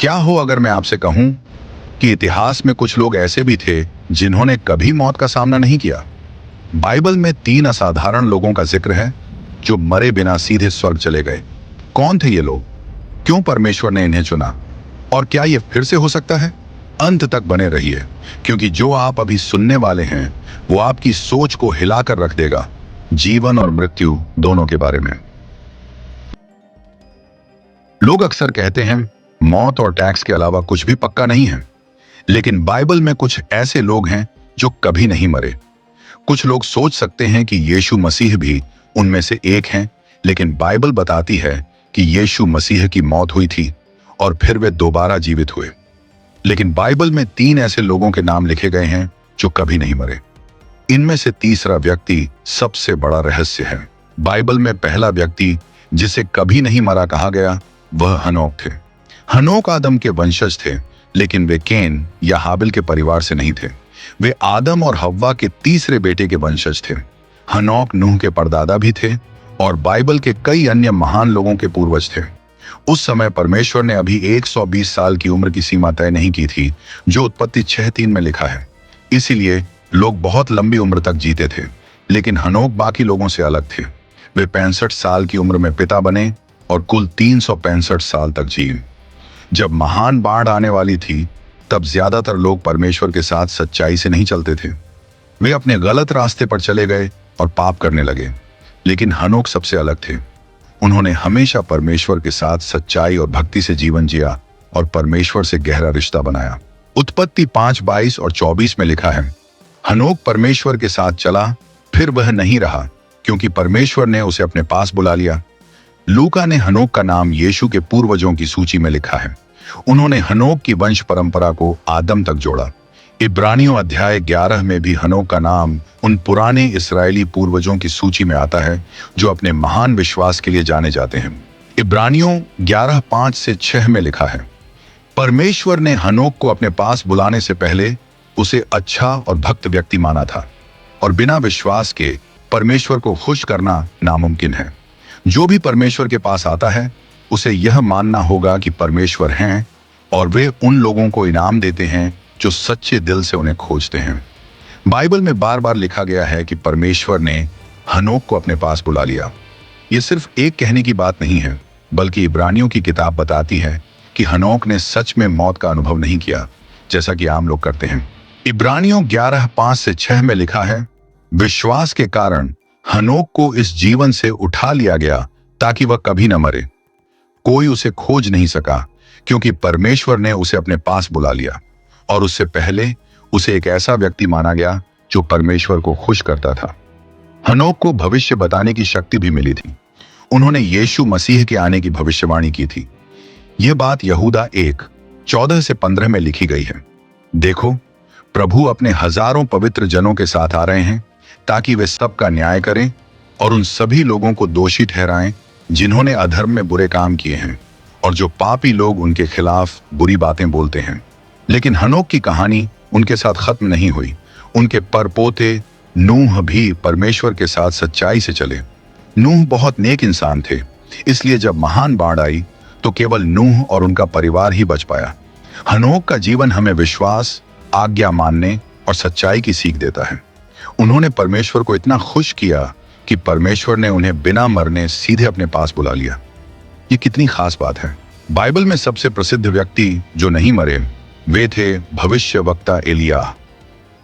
क्या हो अगर मैं आपसे कहूं कि इतिहास में कुछ लोग ऐसे भी थे जिन्होंने कभी मौत का सामना नहीं किया। बाइबल में 3 असाधारण लोगों का जिक्र है जो मरे बिना सीधे स्वर्ग चले गए। कौन थे ये लोग? क्यों परमेश्वर ने इन्हें चुना? और क्या ये फिर से हो सकता है? अंत तक बने रहिए, क्योंकि जो आप अभी सुनने वाले हैं वो आपकी सोच को हिलाकर रख देगा, जीवन और मृत्यु दोनों के बारे में। लोग अक्सर कहते हैं मौत और टैक्स के अलावा कुछ भी पक्का नहीं है, लेकिन बाइबल में कुछ ऐसे लोग हैं जो कभी नहीं मरे। कुछ लोग सोच सकते हैं कि यीशु मसीह भी उनमें से एक हैं, लेकिन बाइबल बताती है कि यीशु मसीह की मौत हुई थी और फिर वे दोबारा जीवित हुए। लेकिन बाइबल में 3 ऐसे लोगों के नाम लिखे गए हैं जो कभी नहीं मरे। इनमें से तीसरा व्यक्ति सबसे बड़ा रहस्य है। बाइबल में पहला व्यक्ति जिसे कभी नहीं मरा कहा गया वह हनोक थे। हनोक आदम के वंशज थे, लेकिन वे केन या हाबिल के परिवार से नहीं थे। वे आदम और हव्वा के तीसरे बेटे के वंशज थे। हनोक नूह के परदादा भी थे और बाइबल के कई अन्य महान लोगों के पूर्वज थे। उस समय परमेश्वर ने अभी 120 साल की उम्र की सीमा तय नहीं की थी, जो उत्पत्ति 6:3 में लिखा है। इसीलिए लोग बहुत लंबी उम्र तक जीते थे, लेकिन हनोक बाकी लोगों से अलग थे। वे 65 साल की उम्र में पिता बने और कुल 365 साल तक जिए। जब महान बाढ़ आने वाली थी, तब ज्यादातर लोग परमेश्वर के साथ सच्चाई से नहीं चलते थे। वे अपने गलत रास्ते पर चले गए और पाप करने लगे। लेकिन हनोक सबसे अलग थे। उन्होंने हमेशा परमेश्वर के साथ सच्चाई और भक्ति से जीवन जिया और परमेश्वर से गहरा रिश्ता बनाया। उत्पत्ति 5:22 और 24 में लिखा है, हनोक परमेश्वर के साथ चला, फिर वह नहीं रहा, क्योंकि परमेश्वर ने उसे अपने पास बुला लिया। लूका ने हनोक का नाम यीशु के पूर्वजों की सूची में लिखा है। उन्होंने हनोक की वंश परंपरा को आदम तक जोड़ा। इब्रानियों अध्याय 11 में भी हनोक का नाम उन पुराने इस्राएली पूर्वजों की सूची में आता है जो अपने महान विश्वास के लिए जाने जाते हैं। इब्रानियों 11:5-6 में लिखा है, परमेश्वर ने हनोक को अपने पास बुलाने से पहले उसे अच्छा और भक्त व्यक्ति माना था, और बिना विश्वास के परमेश्वर को खुश करना नामुमकिन है। जो भी परमेश्वर के पास आता है उसे यह मानना होगा कि परमेश्वर हैं और वे उन लोगों को इनाम देते हैं जो सच्चे दिल से उन्हें खोजते हैं। बाइबल में बार बार लिखा गया है कि परमेश्वर ने हनोक को अपने पास बुला लिया। यह सिर्फ एक कहने की बात नहीं है, बल्कि इब्रानियों की किताब बताती है कि हनोक ने सच में मौत का अनुभव नहीं किया, जैसा कि आम लोग करते हैं। इब्रानियों 11:5-6 में लिखा है, विश्वास के कारण हनोक को इस जीवन से उठा लिया गया ताकि वह कभी न मरे। कोई उसे खोज नहीं सका, क्योंकि परमेश्वर ने उसे अपने पास बुला लिया, और उससे पहले उसे एक ऐसा व्यक्ति माना गया जो परमेश्वर को खुश करता था। हनोक को भविष्य बताने की शक्ति भी मिली थी। उन्होंने यीशु मसीह के आने की भविष्यवाणी की थी। यह बात यहूदा 1:14-15 में लिखी गई है। देखो, प्रभु अपने हजारों पवित्र जनों के साथ आ रहे हैं ताकि वे सबका न्याय करें और उन सभी लोगों को दोषी ठहराएं जिन्होंने अधर्म में बुरे काम किए हैं और जो पापी लोग उनके खिलाफ बुरी बातें बोलते हैं। लेकिन हनोक की कहानी उनके साथ खत्म नहीं हुई। उनके परपोते नूह भी परमेश्वर के साथ सच्चाई से चले। नूह बहुत नेक इंसान थे, इसलिए जब महान बाढ़ आई तो केवल नूह और उनका परिवार ही बच पाया। हनोक का जीवन हमें विश्वास, आज्ञा मानने और सच्चाई की सीख देता है। उन्होंने परमेश्वर को इतना खुश किया कि परमेश्वर ने उन्हें बिना मरने सीधे अपने पास बुला लिया। ये कितनी खास बात है। बाइबल में सबसे प्रसिद्ध व्यक्ति जो नहीं मरे वे थे भविष्यवक्ता एलियाह।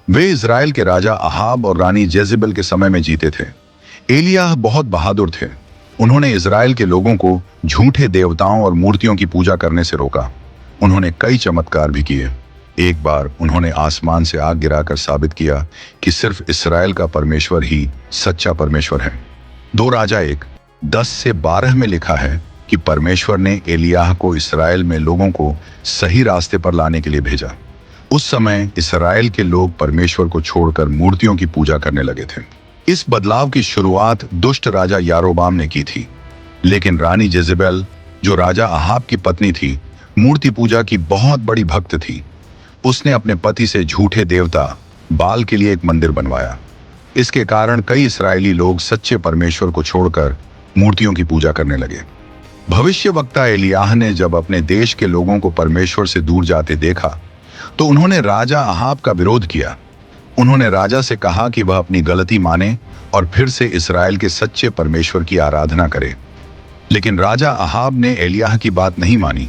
वे इज़राइल के राजा अहाब और रानी जेजेबेल के समय में जीते थे। एलियाह बहुत बहादुर थे। उन्होंने इज़राइल के लोगों को झूठे देवताओं और मूर्तियों की पूजा करने से रोका। उन्होंने कई चमत्कार भी किए। एक बार उन्होंने आसमान से आग गिराकर साबित किया कि सिर्फ इस्राएल का परमेश्वर ही सच्चा परमेश्वर है। 2 राजा 1:10-12 में लिखा है कि परमेश्वर ने एलियाह को इस्राएल में लोगों को सही रास्ते पर लाने के लिए भेजा। उस समय इस्राएल के लोग परमेश्वर को छोड़कर मूर्तियों की पूजा करने लगे थे। इस बदलाव की शुरुआत दुष्ट राजा यारोबाम ने की थी, लेकिन रानी जेजेबेल, जो राजा अहाब की पत्नी थी, मूर्ति पूजा की बहुत बड़ी भक्त थी। उसने अपने पति से झूठे देवता बाल के लिए एक मंदिर बनवाया। इसके कारण कई इस्राएली लोग सच्चे परमेश्वर को छोड़कर मूर्तियों की पूजा करने लगे। भविष्यवक्ता एलियाह ने जब अपने देश के लोगों को परमेश्वर से दूर जाते देखा तो उन्होंने राजा अहाब का विरोध किया। उन्होंने राजा से कहा कि वह अपनी गलती माने और फिर से इस्राएल के सच्चे परमेश्वर की आराधना करे। लेकिन राजा अहाब ने एलियाह की बात नहीं मानी।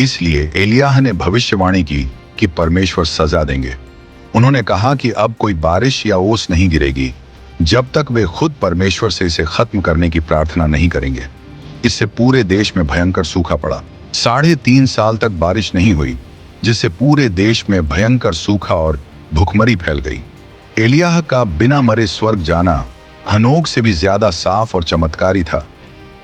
इसलिए एलियाह ने भविष्यवाणी की कि परमेश्वर सजा देंगे। उन्होंने कहा कि अब कोई बारिश या ओस नहीं गिरेगी जब तक वे खुद परमेश्वर से इसे खत्म करने की प्रार्थना नहीं करेंगे। इससे पूरे देश में भयंकर सूखा पड़ा। 3.5 साल तक बारिश नहीं हुई, जिससे पूरे देश में भयंकर सूखा और भुखमरी फैल गई। एलियाह का बिना मरे स्वर्ग जाना हनोक से भी ज्यादा साफ और चमत्कारी था।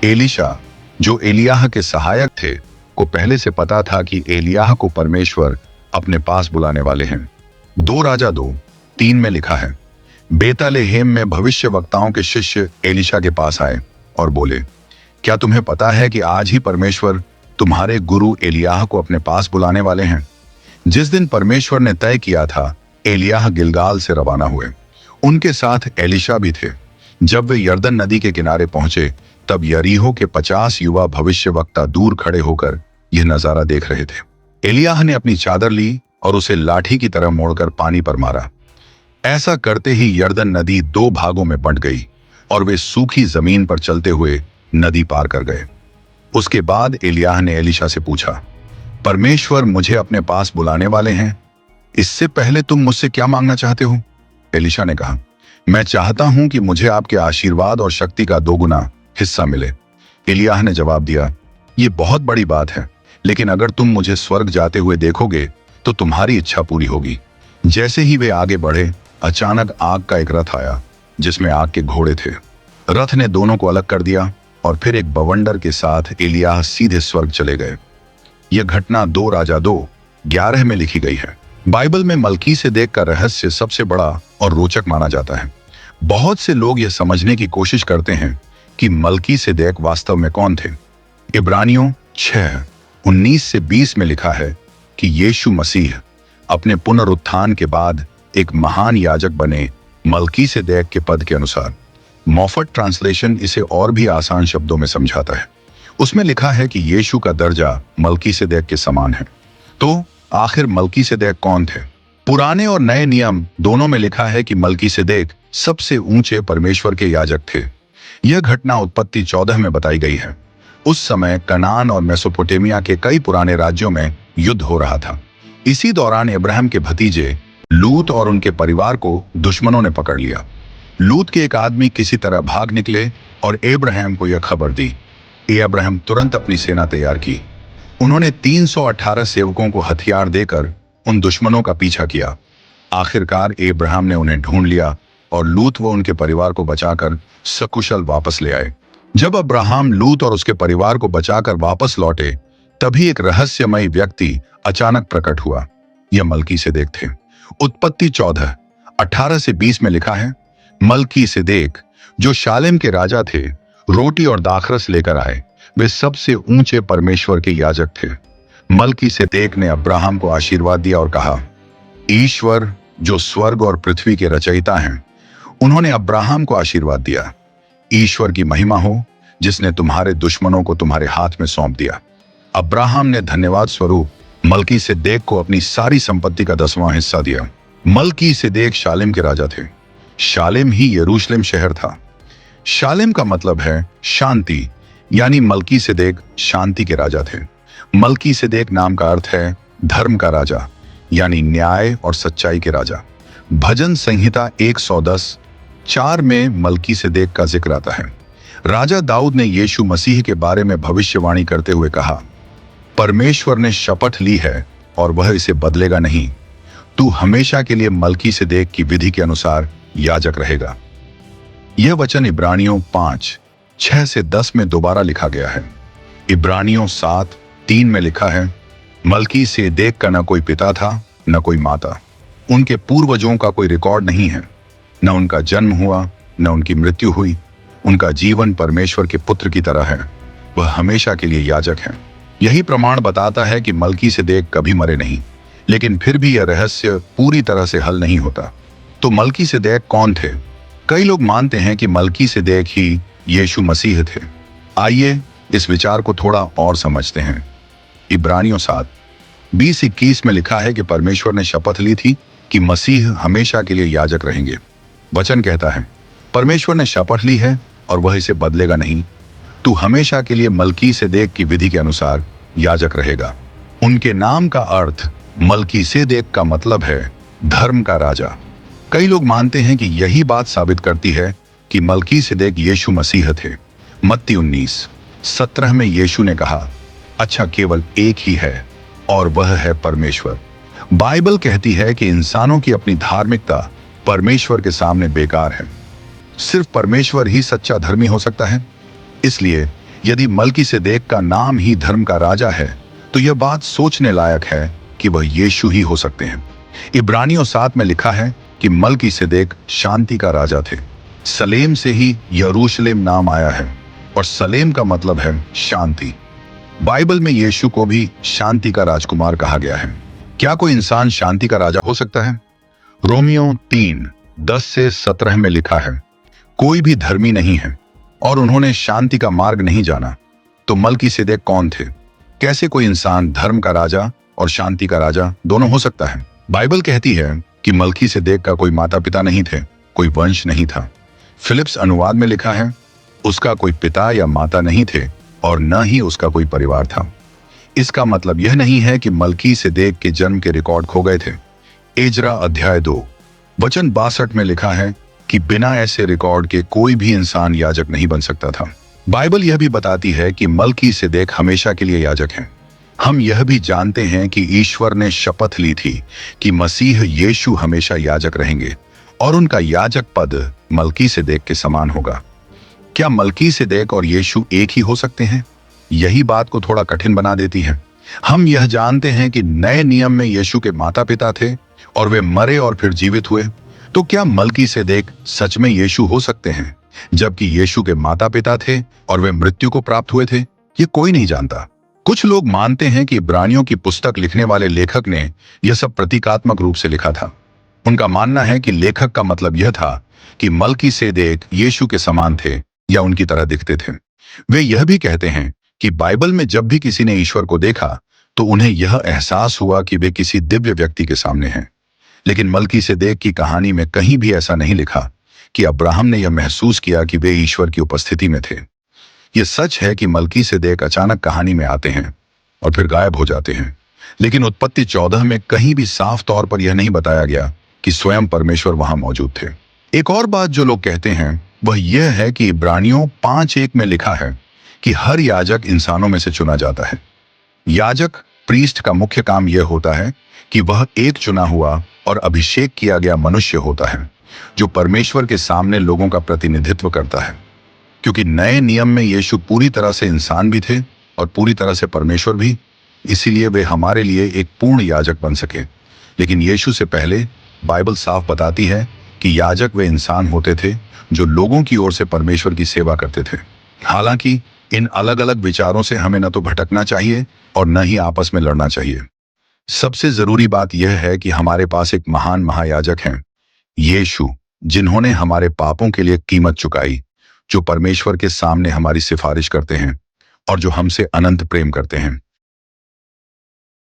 एलीशा, जो एलियाह के सहायक थे, को पहले से पता था कि एलियाह को परमेश्वर अपने पास बुलाने वाले हैं। 2 राजा 2:3 में लिखा है, बेतलेहेम में भविष्यवक्ताओं के शिष्य एलीशा के पास आए और बोले, क्या तुम्हें पता है कि आज ही परमेश्वर तुम्हारे गुरु एलियाह को अपने पास बुलाने वाले हैं? जिस दिन परमेश्वर ने तय किया था, एलियाह गिलगाल से रवाना हुए। उनके साथ एलीशा भी थे। जब वे यरदन नदी के किनारे पहुंचे तब यरीहो के 50 युवा भविष्यवक्ता दूर खड़े होकर यह नजारा देख रहे थे। एलियाह ने अपनी चादर ली और उसे लाठी की तरह मोड़कर पानी पर मारा। ऐसा करते ही यरदन नदी 2 भागों में बंट गई और वे सूखी जमीन पर चलते हुए नदी पार कर गए। उसके बाद एलियाह ने एलीशा से पूछा, परमेश्वर मुझे अपने पास बुलाने वाले हैं, इससे पहले तुम मुझसे क्या मांगना चाहते हो? एलीशा ने कहा, मैं चाहता हूं कि मुझे आपके आशीर्वाद और शक्ति का 2 गुना हिस्सा मिले। एलियाह ने जवाब दिया, ये बहुत बड़ी बात है, लेकिन अगर तुम मुझे स्वर्ग जाते हुए देखोगे तो तुम्हारी इच्छा पूरी होगी। जैसे ही वे आगे बढ़े, अचानक आग का एक रथ आया जिसमें आग के घोड़े थे। रथ ने दोनों को अलग कर दिया और फिर एक बवंडर के साथ एलियाह सीधे स्वर्ग चले गए। यह घटना 2 राजा 2:11 में लिखी गई है। बाइबल में मलकीसेदेक का रहस्य सबसे बड़ा और रोचक माना जाता है। बहुत से लोग यह समझने की कोशिश करते हैं कि मलकीसेदेक वास्तव में कौन थे। इब्रानियों 6:19 से 20 में लिखा है कि यीशु मसीह अपने पुनरुत्थान के बाद एक महान याजक बने मलकीसेदेक के पद के अनुसार। मॉफट ट्रांसलेशन इसे और भी आसान शब्दों में समझाता है। उसमें लिखा है कि यीशु का दर्जा मलकीसेदेक के समान है। तो आखिर मलकीसेदेक कौन थे? पुराने और नए नियम दोनों में लिखा है कि मलकीसेदेक सबसे ऊंचे परमेश्वर के याजक थे। यह घटना उत्पत्ति 14 में बताई गई है। उस समय कनान और मेसोपोटामिया के कई पुराने राज्यों में युद्ध हो रहा था। इसी दौरान इब्राहिम के भतीजे लूत और उनके परिवार को दुश्मनों ने पकड़ लिया। लूत के एक आदमी किसी तरह भाग निकले और इब्राहिम को यह खबर दी। इब्राहिम तुरंत अपनी सेना तैयार की। उन्होंने 318 सेवकों को हथियार देकर उन दुश्मनों का पीछा किया। आखिरकार इब्राहिम ने उन्हें ढूंढ लिया और लूत व उनके परिवार को बचाकर सकुशल वापस ले आए। जब अब्राहम लूत और उसके परिवार को बचाकर वापस लौटे, तभी एक रहस्यमयी व्यक्ति अचानक प्रकट हुआ। यह मलकीसेदेक थे। उत्पत्ति 14:18 से 20 में लिखा है, मलकीसेदेक जो शालेम के राजा थे, रोटी और दाखरस लेकर आए। वे सबसे ऊंचे परमेश्वर के याजक थे। मलकीसेदेक ने अब्राहम को आशीर्वाद दिया और कहा, ईश्वर जो स्वर्ग और पृथ्वी के रचयिता हैं, उन्होंने अब्राहम को आशीर्वाद दिया। ईश्वर की महिमा हो जिसने तुम्हारे दुश्मनों को तुम्हारे हाथ में सौंप दिया। अब्राहम ने धन्यवाद स्वरूप मलकीसेदेक को अपनी सारी संपत्ति का 10वां हिस्सा दिया। मलकीसेदेक शालेम के राजा थे। शालेम ही यरूशलेम शहर था। शालेम का मतलब है शांति, यानी मलकीसेदेक शांति के राजा थे। मलकीसेदेक नाम का अर्थ है धर्म का राजा, यानी न्याय और सच्चाई के राजा। भजन संहिता 110:4 में मलकीसेदेक का जिक्र आता है। राजा दाऊद ने यीशु मसीह के बारे में भविष्यवाणी करते हुए कहा, परमेश्वर ने शपथ ली है और वह इसे बदलेगा नहीं, तू हमेशा के लिए मलकीसेदेक की विधि के अनुसार याजक रहेगा। यह वचन इब्रानियों 5:6 से 10 में दोबारा लिखा गया है। इब्रानियों 7:3 में लिखा है, मलकीसेदेक का न कोई पिता था न कोई माता। उनके पूर्वजों का कोई रिकॉर्ड नहीं है। न उनका जन्म हुआ न उनकी मृत्यु हुई। उनका जीवन परमेश्वर के पुत्र की तरह है। वह हमेशा के लिए याजक है। यही प्रमाण बताता है कि मलकीसेदेक कभी मरे नहीं। लेकिन फिर भी यह रहस्य पूरी तरह से हल नहीं होता। तो मलकीसेदेक कौन थे? कई लोग मानते हैं कि मलकीसेदेक ही यीशु मसीह थे। आइए इस विचार को थोड़ा और समझते हैं। इब्रानियों 7:20-21 में लिखा है कि परमेश्वर ने शपथ ली थी कि मसीह हमेशा के लिए याजक रहेंगे। वचन कहता है, परमेश्वर ने शपथ ली है और वह इसे बदलेगा नहीं। तू हमेशा के लिए मलकीसेदेक की विधि के अनुसार याजक रहेगा। उनके नाम का अर्थ मलकीसेदेक का मतलब है धर्म का राजा। कई लोग मानते हैं कि यही बात साबित करती है कि मलकीसेदेक यीशु मसीह थे। मत्ती 19:17 में यीशु ने कहा, अच्छा केवल एक ही है और वह है परमेश्वर। बाइबल कहती है कि इंसानों की अपनी धार्मिकता परमेश्वर के सामने बेकार है। सिर्फ परमेश्वर ही सच्चा धर्मी हो सकता है। इसलिए यदि मलकीसेदेक का नाम ही धर्म का राजा है तो यह बात सोचने लायक है कि वह यीशु ही हो सकते हैं। इब्रानियों 7 में लिखा है कि मलकीसेदेक शांति का राजा थे। सलेम से ही यरूशलेम नाम आया है और सलेम का मतलब है शांति। बाइबल में यीशु को भी शांति का राजकुमार कहा गया है। क्या कोई इंसान शांति का राजा हो सकता है? रोमियो 3:10-17 में लिखा है, कोई भी धर्मी नहीं है और उन्होंने शांति का मार्ग नहीं जाना। तो मलकीसेदेक कौन थे? कैसे कोई इंसान धर्म का राजा और शांति का राजा दोनों हो सकता है? बाइबल कहती है कि मलकीसेदेक का कोई माता पिता नहीं थे, कोई वंश नहीं था। फिलिप्स अनुवाद में लिखा है, उसका कोई पिता या माता नहीं थे और न ही उसका कोई परिवार था। इसका मतलब यह नहीं है कि मलकीसेदेक के जन्म के रिकॉर्ड खो गए थे। एजरा अध्याय 2 वचन 62 में लिखा है कि बिना ऐसे रिकॉर्ड के कोई भी इंसान याजक नहीं बन सकता था। बाइबल यह भी बताती है कि मलकीसेदेक हमेशा के लिए याजक हैं। हम यह भी जानते हैं कि ईश्वर ने शपथ ली थी कि मसीह यीशु हमेशा याजक रहेंगे और उनका याजक पद मलकीसेदेक के समान होगा। क्या मलकीसेदेक और यीशु एक ही हो सकते हैं? यही बात को थोड़ा कठिन बना देती है। हम यह जानते हैं कि नए नियम में यीशु के माता पिता थे और वे मरे और फिर जीवित हुए। तो क्या मलकीसेदेक सच में यीशु हो सकते हैं जबकि यीशु के माता पिता थे और वे मृत्यु को प्राप्त हुए थे? ये कोई नहीं जानता। कुछ लोग मानते हैं कि इब्रानियों की पुस्तक लिखने वाले लेखक ने यह सब प्रतीकात्मक रूप से लिखा था। उनका मानना है कि लेखक का मतलब यह था कि मलकीसेदेक यीशु के समान थे या उनकी तरह दिखते थे। वे यह भी कहते हैं कि बाइबल में जब भी किसी ने ईश्वर को देखा तो उन्हें यह एहसास हुआ कि वे किसी दिव्य व्यक्ति के सामने हैं। लेकिन मलकीसेदेक की कहानी में कहीं भी ऐसा नहीं लिखा कि अब्राहम ने यह महसूस किया कि वे ईश्वर की उपस्थिति में थे। यह सच है कि मलकीसेदेक अचानक कहानी में आते हैं और फिर गायब हो जाते हैं, लेकिन उत्पत्ति 14 में कहीं भी साफ तौर पर यह नहीं बताया गया कि स्वयं परमेश्वर वहां मौजूद थे। एक और बात जो लोग कहते हैं वह यह है कि इब्रानियों 5:1 में लिखा है कि हर याजक इंसानों में से चुना जाता है। याजक प्रीस्ट का मुख्य काम यह होता है कि वह एक चुना हुआ और अभिषेक किया गया मनुष्य होता है जो परमेश्वर के सामने लोगों का प्रतिनिधित्व करता है। क्योंकि नए नियम में यीशु पूरी तरह से इंसान भी थे और पूरी तरह से परमेश्वर भी, इसीलिए वे हमारे लिए एक पूर्ण याजक बन सके। लेकिन यीशु से पहले बाइबल साफ बताती है कि याजक वे इंसान होते थे जो लोगों की ओर से परमेश्वर की सेवा करते थे। हालांकि इन अलग अलग विचारों से हमें न तो भटकना चाहिए और न ही आपस में लड़ना चाहिए। सबसे जरूरी बात यह है कि हमारे पास एक महान महायाजक हैं, यीशु, जिन्होंने हमारे पापों के लिए कीमत चुकाई, जो परमेश्वर के सामने हमारी सिफारिश करते हैं और जो हमसे अनंत प्रेम करते हैं।